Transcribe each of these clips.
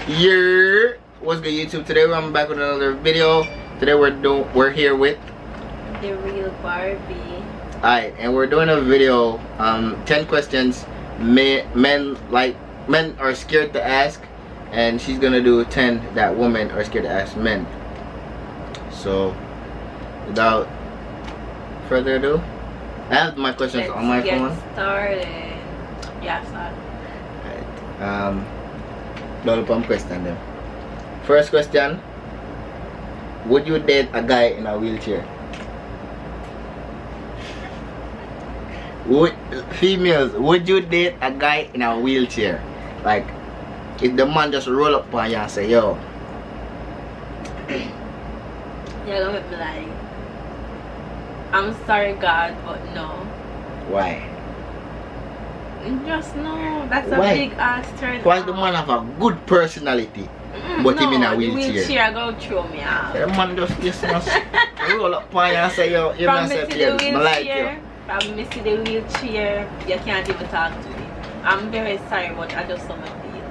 Yeah, what's good YouTube? Today I'm back with another video. Today we're here with the real Barbie. Alright, and we're doing a video 10 questions men are scared to ask, and she's gonna do 10 that women are scared to ask men. So without further ado, I have my questions on my phone. Let's get started. Yeah, start. Alright, double pump question then. First question: would you date a guy in a wheelchair? Females, would you date a guy in a wheelchair? Like, if the man just roll up on you and say, yo. You're gonna be like, I'm sorry God, but no. Why? Just no. That's a Why? big ass turn. Why the man have a good personality, but him in a the wheelchair? wheelchair go throw me out. The man just roll up on you and say, yo, you From not say the I like you. From me see the wheelchair, you can't even talk to me. I'm very sorry, but I just don't feel.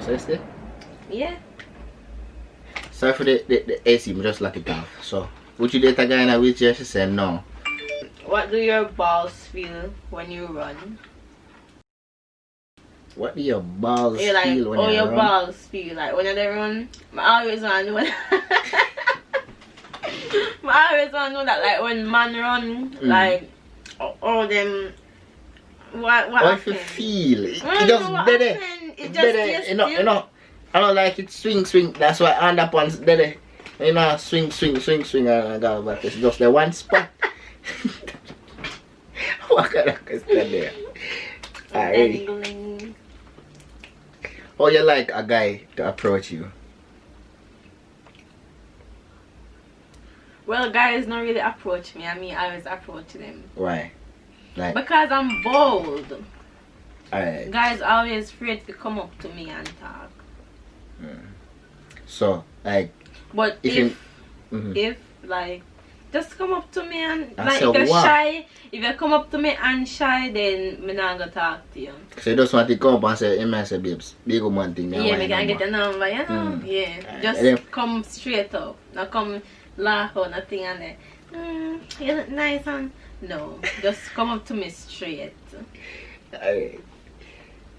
Seriously? Yeah. Sorry for the AC, but just lock it off. So, would you date a guy in a wheelchair? She said no. What do your balls feel when you run? What do your balls You're like, feel when you your run? balls feel like when they run. I always want to know I always want to know that, like when man run, like them. What if you feel it, just dead it. It just you know. I don't like it swing. That's why underpants dead. You know, swing and go back. It's just the one spot. What kind of question there? Alright. Or you like a guy to approach you? Well, guys don't really approach me. I mean, I always approach them. Why? Like, because I'm bold. Alright. Guys always afraid to come up to me and talk. So, like, but if like, just come up to me and like, if you're shy, if you come up to me and shy, then me not gonna talk to you. So you just want to come up and say, hey, say, babes, big one thing. Yeah, me can get a number, you know. Yeah, just come straight up. Not come laugh or nothing and then, you look nice and no, just come up to me straight. Alright,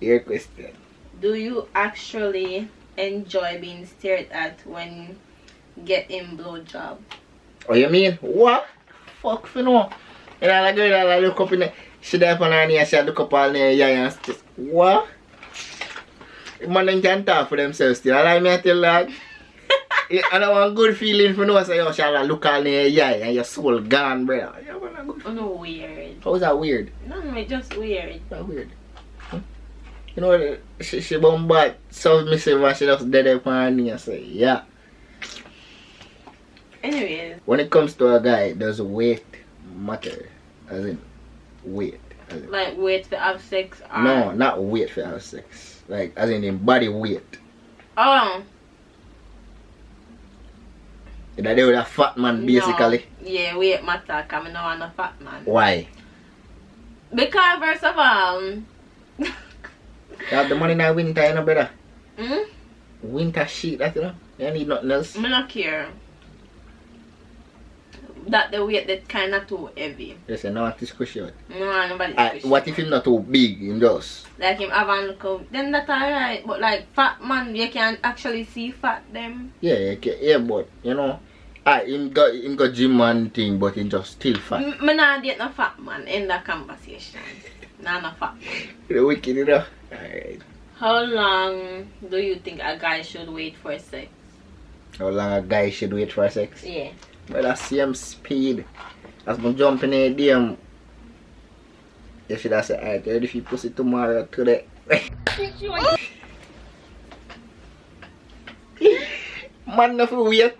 your question. Do you actually enjoy being stared at when getting blowjob? Oh, you mean what? Fuck for no. And I like girl that look up in the she there on her knee and she look up all near yeah and just what? Man can talk for themselves still. I like me to tell that. I don't want good feeling for no say yo shall look all near yeah and your soul gone, brother. Oh no, weird. How is that weird? No, it's just weird. That weird. You know she bombard submissive and she just dead up on her knee and say yeah. Anyways, when it comes to a guy, does weight matter? As in weight. As in, like weight for have sex? Or... No, not weight for have sex. Like as in body weight. Oh. That they with a fat man basically. No. Yeah, weight matter because I don't want a fat man. Why? Because first of all, you have the money in the winter, you know, brother. Winter shit, that you know. You need nothing else. I don't care. That the weight that kind of too heavy. You say no one to squish out. No, nobody squish. What if him not too big in just? Like him have a look out. Then that's alright. But like fat man, you can actually see fat them. Yeah, you can, yeah, but you know, him got gym and thing, but he just still fat. Me not date no fat man in that conversation. Nah, no fat man. You're wicked, you know. Alright. How long do you think a guy should wait for sex? How long a guy should wait for sex? Yeah. But that same speed as I'm jumping in the DM. You should have said, alright, ready for pussy tomorrow today. Man, nothing wait.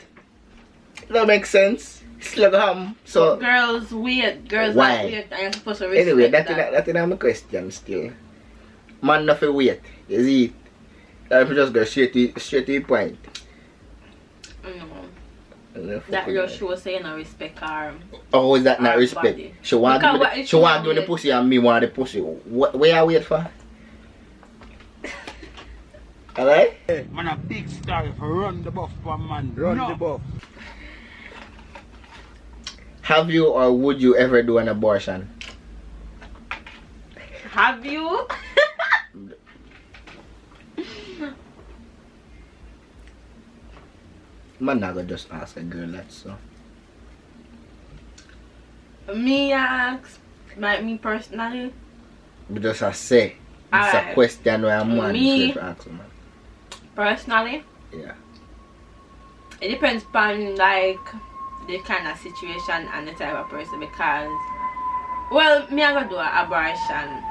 That makes sense. Slug ham. So but girls wait. Girls why? not wait. And you're supposed to respect anyway, that. that's my question still. Man, nothing wait. You see it? That just go straight to the point. No. That girl she was saying I respect her. Oh, is that not respect? Body. She want to do the pussy and me want the pussy. Where I wait for? Alright? Man a big star if run the buff for man. Run the buff. Have you or would you ever do an abortion? Have you? Man, not gonna just ask a girl that, so. Me ask, like me personally. But just I say. It's a question where a man Me- is to ask a man. Personally, Yeah. it depends on like the kind of situation and the type of person because, well, me I gonna do an abortion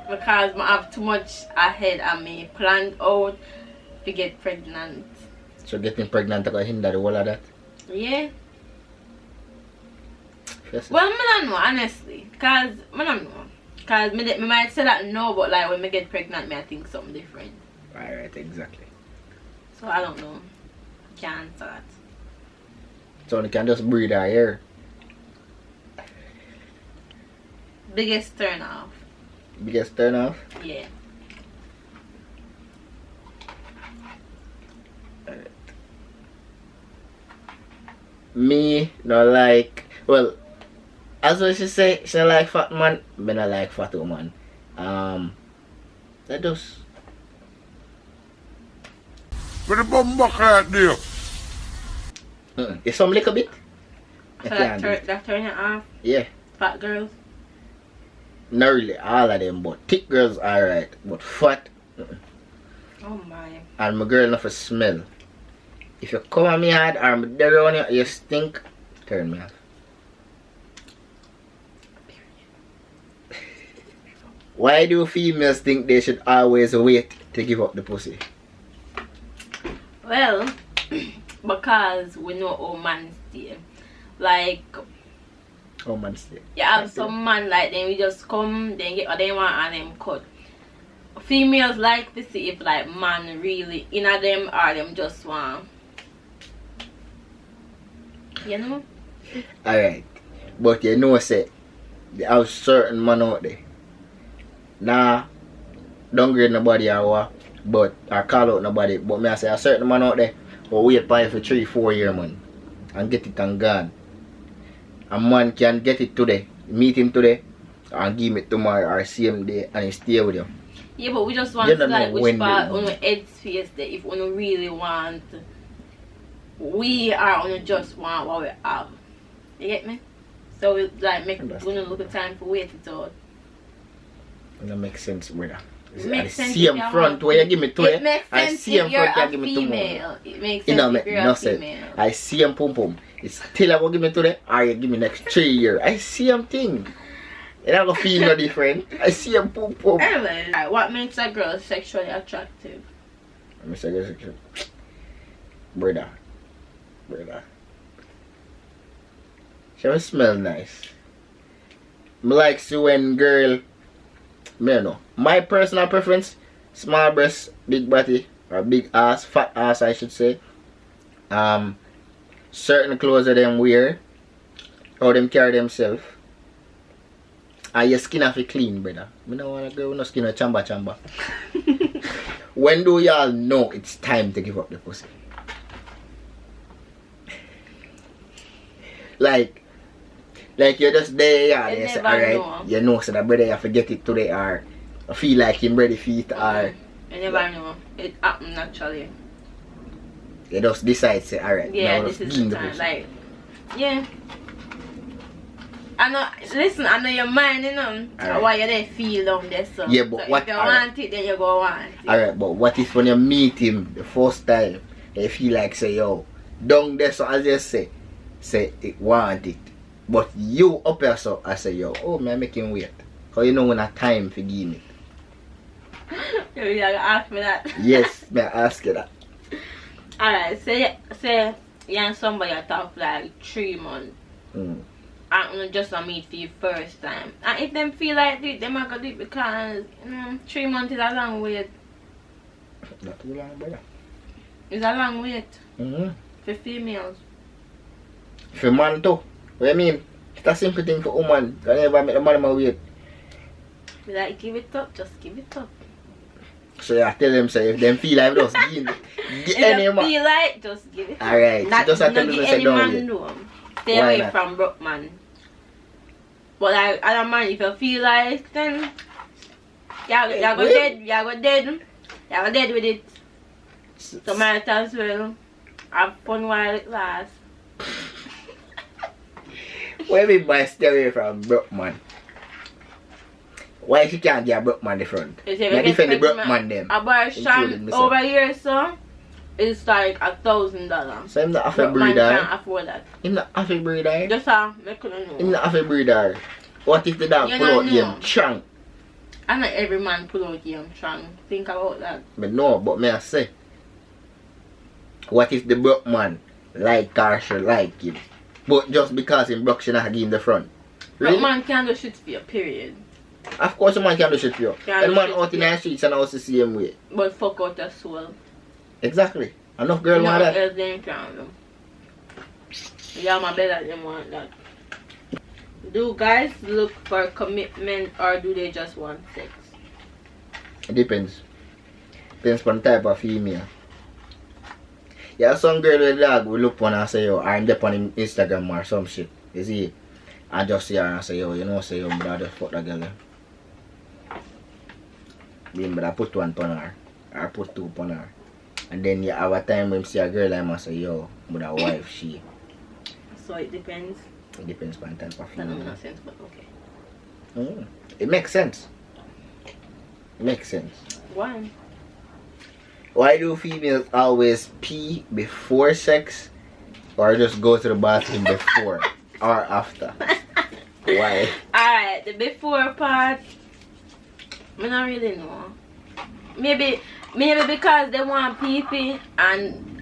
because I have too much ahead of me planned out to get pregnant. So getting pregnant I hinder the whole of that? Yeah. Yes. Well, I don't know honestly, cause I don't know, cause me might say that no, but like when me get pregnant, me I think something different. Alright, exactly. So I don't know. Can't answer that. So you can just breathe her here. Biggest turn off. Biggest turn off? Yeah. Me, no like, well, as what she say, she don't like fat man, me not like fat woman. That does. With the bum buckle out there. It's some little bit. I So can't do it. that turn it off. Yeah. Fat girls. Not really all of them, but thick girls alright. But fat, Oh my. and my girl enough for smell. If you come on me hard or me dead on you, you stink, turn me off. Why do females think they should always wait to give up the pussy? Well, because we know how man stay. Like, Oh man, stay. you have some man like them, we just come, then get what they want and them cut. Females like to see if like man really in a them or them just want. You know? Alright. But you know say there are certain man out there. Nah, don't grade nobody or what, but or call out nobody. But me I say a certain man out there will wait for 3-4 years man and get it and gone. A man can get it today, meet him today, and give it tomorrow or same day and he stay with you. Yeah, but we just want You to don't like know which when part they- on the head space there if we don't really want. We are on just want what we have. You get me? So we like make Understand. look at time for wait it out. That makes sense, brother. It makes sense See if him you're front a- where you give me It today. makes I sense see him if you're front, you a give me tomorrow. female. It makes It sense don't if make you're no a sense. female. I see him pum pum. It's still I will give me today or you give me next 3 years. I see him thing. It not gonna feel no different. I see him pum pum. Anyway, like, what makes a girl sexually attractive? Let me say this. Brother. She will smell nice. Me like see when girl, me don't know. My personal preference, small breast, big body, or big ass, fat ass I should say. Certain clothes that them wear, how them carry themselves. And your skin have to clean, brother. Me don't want a girl with no skin a chamba. When do y'all know it's time to give up the pussy? Like you're just there, yeah, You you say, never alright, know. you know, so that brother you have to get it today, or I feel like him ready for it, or You never know. It happens naturally. you just decide, say, alright, Yeah, now this let's is give the the time. pussy. Like, yeah. I know, listen, I know your mind, you know, Alright. why you there feel down there, so. Yeah, but so what- if you alright. want it, then you go want it. Alright, but what if when you meet him the first time, you feel like, say, yo, down there, so as you say it want it. But you up here, so I say, yo, oh, man, make him wait. Because you know when I time for give me. You really gotta ask me that. Yes, may I ask you that? Alright, say you and somebody you talk for like 3 months. Mm. And you just a meet for your first time. And if them feel like it, they might go do it because 3 months is a long wait. Not too long, brother. It's a long wait Mm-hmm. for females. For man too. What you mean? It's a simple thing for woman. You never make the man wait. Be like, give it up, just give it up. So you tell them say if them feel like just give If any you man. feel like, just give it. Alright, Not, just not tell them give say any don't man get. no. Stay Why away not? from broke man. But like other man, if you feel like, then you go dead. You go dead. You go dead with it. So might as well have fun while it lasts. What do you mean by stay away from broke man? Why she can't get a broke man the front? You You defend the broke man them. A bar including shop myself. over here, so it's like $1,000. So him not have a Broke man breeder. can't afford that. Him not have a breeder. Just make you know. Him not have a breeder. What if the dog You pull don't out know. him strong? And not every man pull out game strong. Think about that. But no, but me I say. What if the broke man like her, she like him? But just because him broke, she not give him the front. Broke Really? man can't do shit for you, period. Of course a man can do shit for you. Can't And do man shit out in for you. the streets and also the same way. But fuck out your soul. Exactly. Enough girl You know want what that. else they can do. Yeah, my better them want that. Do guys look for commitment or do they just want sex? It depends. Depends on the type of female. Yeah, some girl with a dog will look on and say, yo, I'm there on him Instagram or some shit. You see? I just see her and say, yo, you know, say, yo, but I just fuck that girl. Then, but I put one on her. Or put two on her. And then you have a time when you see a girl, I must say, yo, but a wife, she. So it depends. It depends on the type of That female. don't make sense, but okay. It makes sense. It makes sense. Why? Why do females always pee before sex or just go to the bathroom before or after? Why? Alright, the before part, I don't really know. Maybe because they want pee and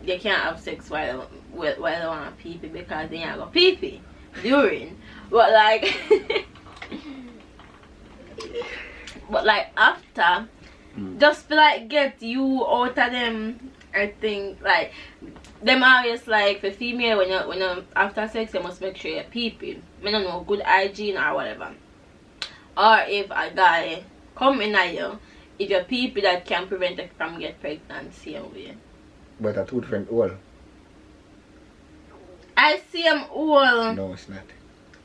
they can't have sex while they want pee because they ain't got pee during. But like after, just to like get you out of them. I think like them always like for female when you after sex you must make sure you're peeping. I don't know, good hygiene or whatever. Or if a guy come in at you, if you're peeping that can prevent you from get pregnant same way. But a two different all. I see them all. No, it's not.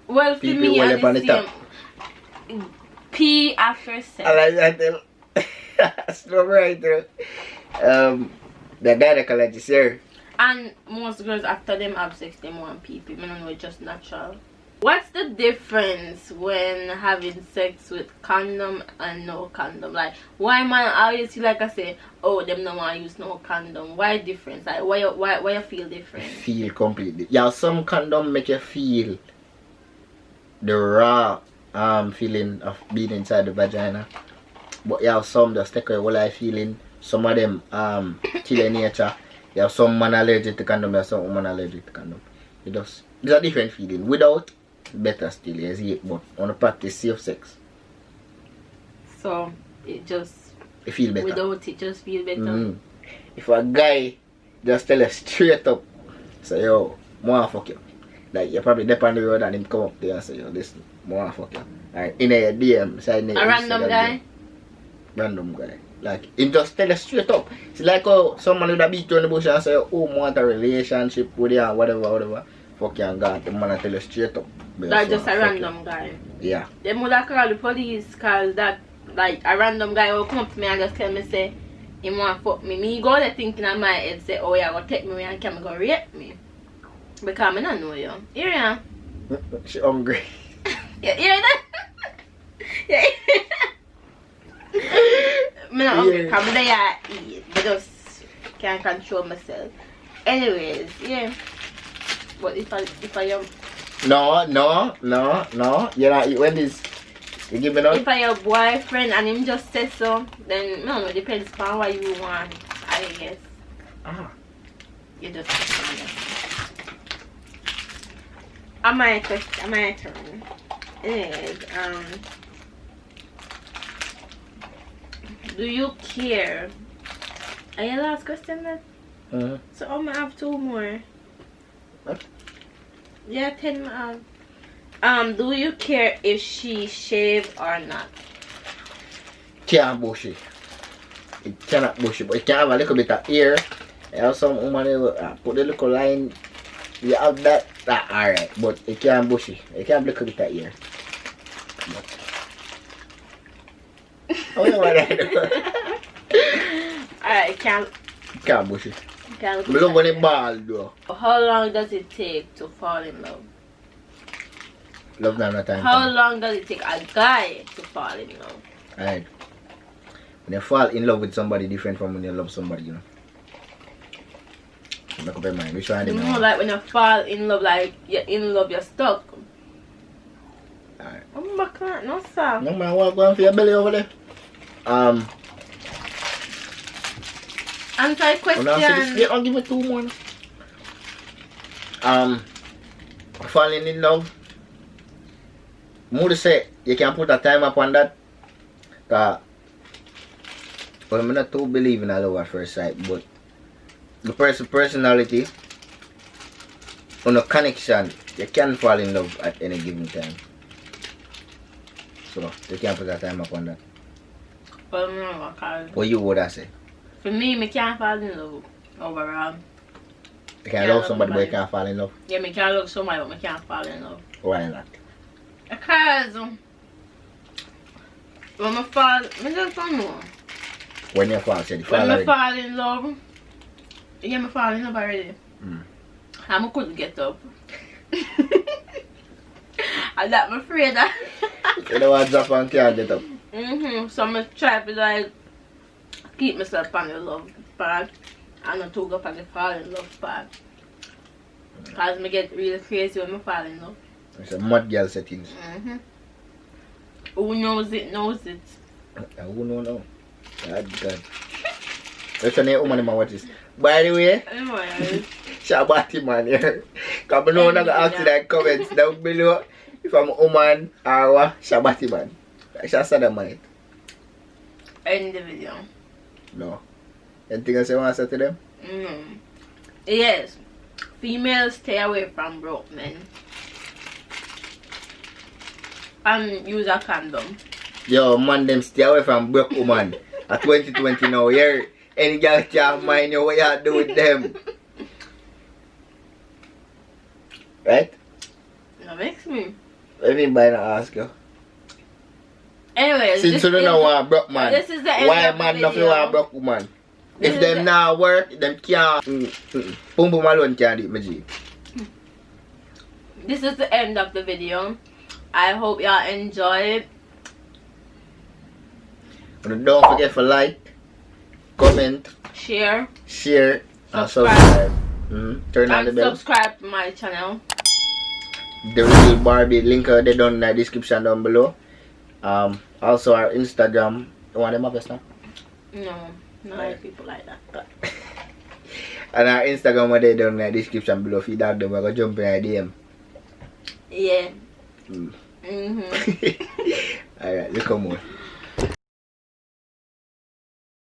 Well, for People me, all I up on the see top. them pee after sex. I like that. That's not right, though. The gynecologist here. And most girls after them have sex, they want pee. I don't know, it's just natural. What's the difference when having sex with condom and no condom? Like, why man always feel like I say, oh, them don't want to use no condom? Why difference? Like, why you feel different? Feel completely. Yeah, some condom make you feel the raw feeling of being inside the vagina. But you have some just take away what I feeling. Some of them kill in nature. You have some man allergic to condom, you have some woman allergic to condom. It's a different feeling. Without, better still, you see it, but on the practice safe sex. So it just feel better. Without it just feel better. If a guy just tell you straight up, say yo, I wanna fuck you. Like you're probably dep on the road and him come up there and say yo, listen, I wanna fuck you. Like in a DM, say a random guy? Random guy. Like him just tell you straight up. It's like how someone would have beat you in the bush and say, oh, I want a relationship with you and whatever. Fuck you and God, the man tell you straight up. That's just a random guy. Yeah. They would have called the police because that, like, a random guy will come up to me and just tell me, say, he want to fuck me. Me go there thinking in my head, say, oh, yeah, go take me and come go rape me. Because I don't know you. Here ya. She hungry. You hear that? Yeah. I'm not hungry because I'm there to eat. I just can't control myself. Anyways, yeah. But if I am... No. You're not eat Wendy's. You give me If I your boyfriend and him just says so, then no, it depends on what you want, I guess. You just am I turn? Anyways, do you care? Are you last question then? So I'm gonna have 2 more. What? Yeah, 10 more. Do you care if she shave or not? can't bushy. It cannot bushy, but it can have a little bit of ear. You have some woman who put the little line. You have that. Alright, but it can't bushy. It can have a little bit of ear. Oh, you know what I do? Alright, can't bushy. can't But look when it ball though. How long does it take to fall in love? Love not no time. How long does it take a guy to fall in love? Alright. When you fall in love with somebody different from when you love somebody, you know. Make up your mind. Which one of them? You know, like when you fall in love, like you're in love, you're stuck. Alright. I'm back on, no sir. No man, walk on for your belly over there. Answer I'll question. give me 2 more. Falling in love. Moody say you can put a time upon that. Well, I'm not too believe in a love at first sight, but the personality on a connection, you can fall in love at any given time. So you can put a time upon that. Well, no, because What you would I say? for me, I can't fall in love overall. You can Yeah, love somebody but you nobody. can't fall in love. Yeah, I can love somebody, but I can't fall in love. Why not? Because when I fall, I just don't know. When you fall, say the fall When I already. fall in love, yeah, I fall in love already. Mm. I couldn't get up. And that I'm afraid that. You know what, drop and can't get up. So I'm try to like keep myself on the love path and not to go on the fall in love path. Because I get really crazy when I fall in love. It's a mud girl settings. Who knows it, knows it. Who know? God. Let's turn your woman in my watches. By the way, Anyway, Shabati man here. Because I know I'm going to ask you that comments down below. If I'm a woman or what, Shabati man. I shall say that man. end the video. No. Anything else you want to say to them? Yes, females stay away from broke men. And use a condom. Yo, man, them stay away from broke woman. At 2020 now, here, any girl can't mind you what you do with them. Right? That makes me. Everybody not ask you. Anyways, Since you don't know what broke man, this is the end why of the man nothing video. want broke woman? This If is them the- not work, them can't. Boom boom alone can't do it, my G. This is the end of the video. I hope y'all enjoyed. And don't forget to like, comment, Share share, and Subscribe. subscribe. Turn on the and bell. subscribe to my channel. The real Barbie link are they down in the description down below. Also our Instagram. You want them up just now? No, not like people like that. And our Instagram are they down in the description below. If you dog them, we're gonna jump in our DM. Yeah. Mm. Mm-hmm. Alright, look more.